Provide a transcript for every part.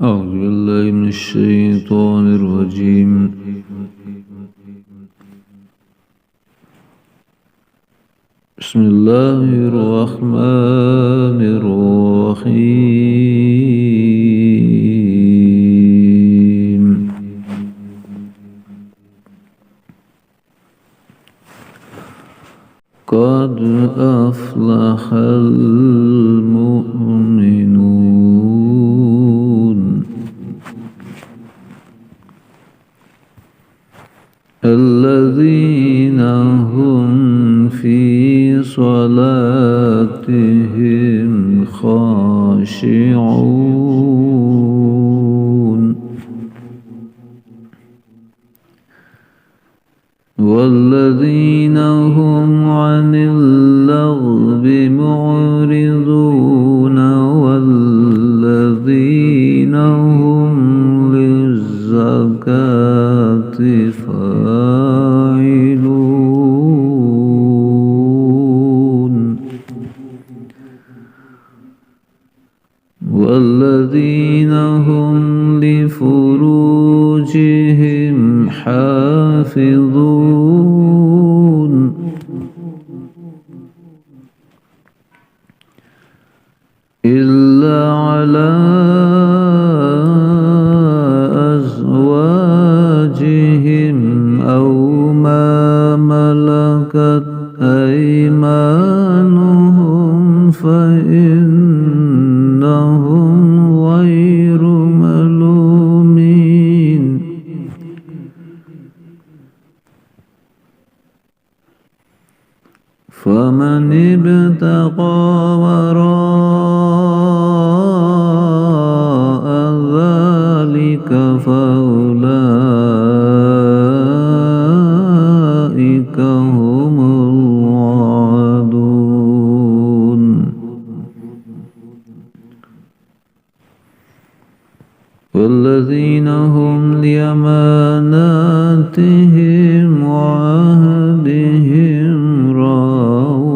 أعوذ بالله من الشيطان الرجيم. بسم الله الرحمن الرحيم. قد أفلح المؤمنون الذين هم في صلاتهم خاشعون والذين هم عن اللغو معرضون والذين هم للزكاة فاعلون والذين هم لفروجهم حافظون إلا على أزواجهم أو ما ملكت أيمانهم فإنهم غير ملومين فمن ابتغى وراء ذلك فأولئك هم الوارثون والذين هم لأماناتهم وعهدهم راعون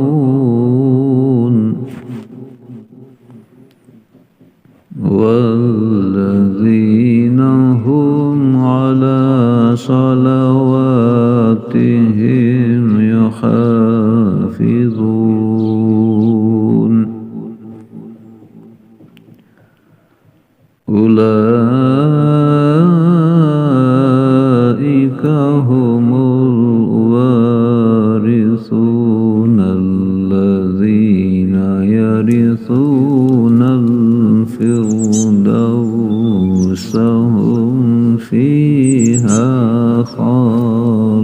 والذين هم على صلواتهم يحافظون أولئك هم الوارثون الذين يرثون الفردوس هم فيها خالدون.